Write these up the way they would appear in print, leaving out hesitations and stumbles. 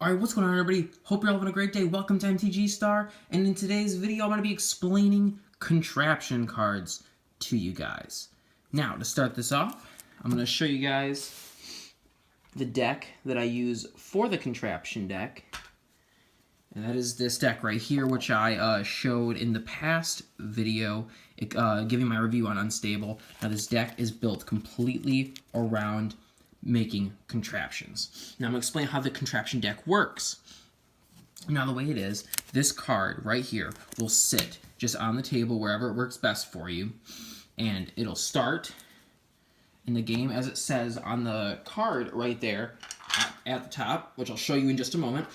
Alright, what's going on, everybody? Hope you're all having a great day. Welcome to MTG Star, and in today's video I'm going to be explaining contraption cards to you guys. Now, to start this off, I'm going to show you guys the deck that I use for the contraption deck. And that is this deck right here, which I showed in the past video, giving my review on Unstable. Now, this deck is built completely around making contraptions. Now, I'm going to explain how the contraption deck works. Now, the way it is, this card right here will sit just on the table wherever it works best for you, and it'll start in the game as it says on the card right there at the top, which I'll show you in just a moment.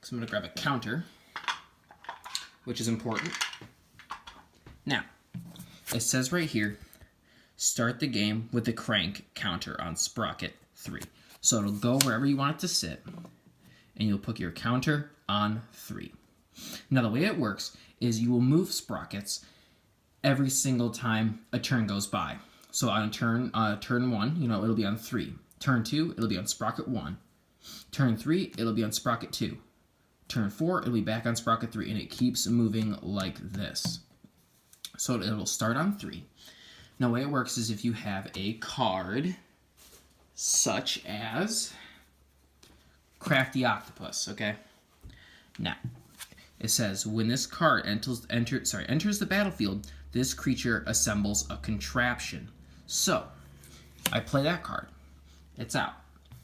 So I'm going to grab a counter, which is important. Now, it says right here, start the game with the crank counter on sprocket 3. So it'll go wherever you want it to sit, and you'll put your counter on 3. Now, the way it works is you will move sprockets every single time a turn goes by. So on turn 1, it'll be on 3. Turn 2, it'll be on sprocket 1. Turn 3, it'll be on sprocket 2. Turn 4, it'll be back on sprocket 3, and it keeps moving like this. So it'll start on 3. Now, the way it works is if you have a card such as Crafty Octopus, okay? Now, it says, when this card enters the battlefield, this creature assembles a contraption. So, I play that card. It's out.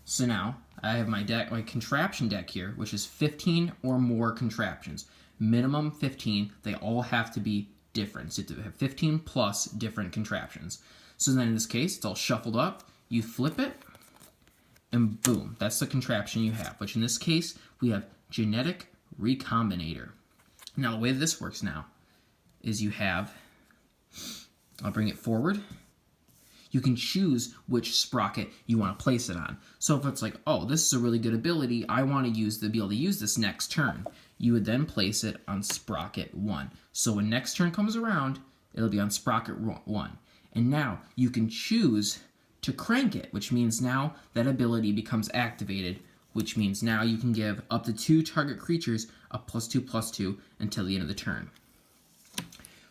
So now, I have my contraption deck here, which is 15 or more contraptions. Minimum 15. They all have to be different. So you have to have 15 plus different contraptions. So then in this case, it's all shuffled up. You flip it, and boom, that's the contraption you have. Which in this case, we have Genetic Recombinator. Now, the way this works now is you have, I'll bring it forward. You can choose which sprocket you want to place it on. So if it's like, oh, this is a really good ability, I want to be able to use this next turn, you would then place it on sprocket 1. So when next turn comes around, it'll be on sprocket 1. And now you can choose to crank it, which means now that ability becomes activated, which means now you can give up to 2 target creatures a +2/+2 until the end of the turn.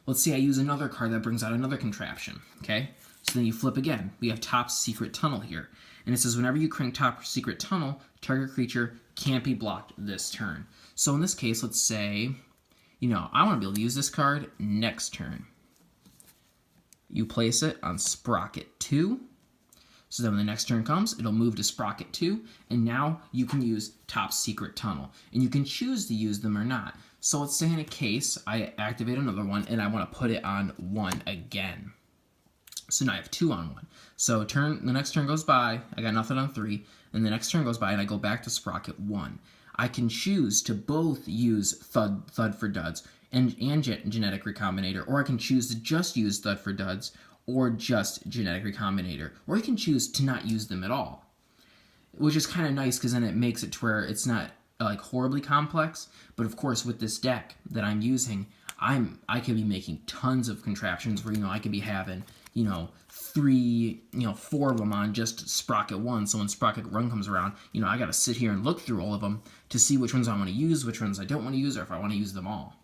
Let's say I use another card that brings out another contraption, okay? So then you flip again. We have Top Secret Tunnel here. And it says whenever you crank Top Secret Tunnel, target creature can't be blocked this turn. So in this case, let's say, I want to be able to use this card next turn. You place it on sprocket 2. So then when the next turn comes, it'll move to sprocket 2. And now you can use Top Secret Tunnel. And you can choose to use them or not. So let's say in a case, I activate another one and I want to put it on 1 again. So now I have 2 on 1. So the next turn goes by, I got nothing on 3, and the next turn goes by and I go back to sprocket 1. I can choose to both use Thud for Duds and Genetic Recombinator, or I can choose to just use Thud for Duds or just Genetic Recombinator, or I can choose to not use them at all, which is kind of nice because then it makes it to where it's not like horribly complex. But of course, with this deck that I'm using, I could be making tons of contraptions where, I could be having, 4 of them on just sprocket 1. So when sprocket 1 comes around, I got to sit here and look through all of them to see which ones I want to use, which ones I don't want to use, or if I want to use them all.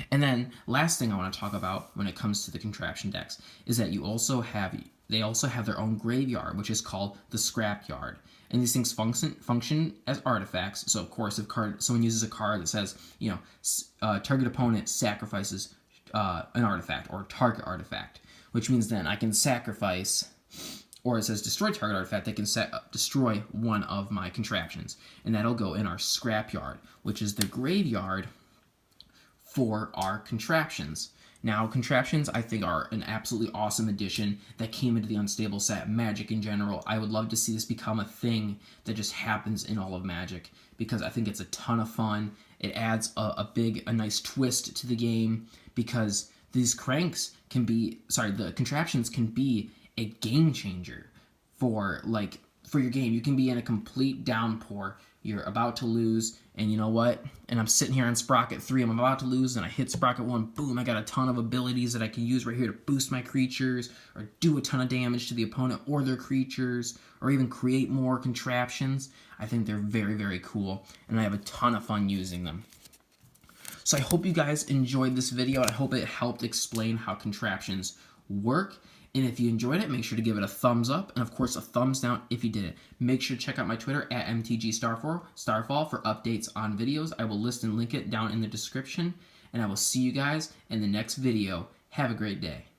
And then last thing I want to talk about when it comes to the contraption decks is that they also have their own graveyard, which is called the scrapyard. And these things function as artifacts. So of course, if someone uses a card that says, target opponent sacrifices an artifact or target artifact, which means then I can sacrifice, or it says destroy target artifact, I can destroy one of my contraptions. And that'll go in our scrapyard, which is the graveyard for our contraptions. Now, contraptions, I think, are an absolutely awesome addition that came into the Unstable set, Magic in general. I would love to see this become a thing that just happens in all of Magic, because I think it's a ton of fun. It adds a nice twist to the game, because these the contraptions can be a game changer for, for your game. You can be in a complete downpour. You're about to lose, and you know what? And I'm sitting here on Sprocket 3. I'm about to lose, and I hit Sprocket 1. Boom, I got a ton of abilities that I can use right here to boost my creatures, or do a ton of damage to the opponent or their creatures, or even create more contraptions. I think they're very, very cool, and I have a ton of fun using them. So I hope you guys enjoyed this video, and I hope it helped explain how contraptions work. And if you enjoyed it, make sure to give it a thumbs up, and of course a thumbs down if you did it. Make sure to check out my Twitter at MTGStarfall for updates on videos. I will list and link it down in the description, and I will see you guys in the next video. Have a great day.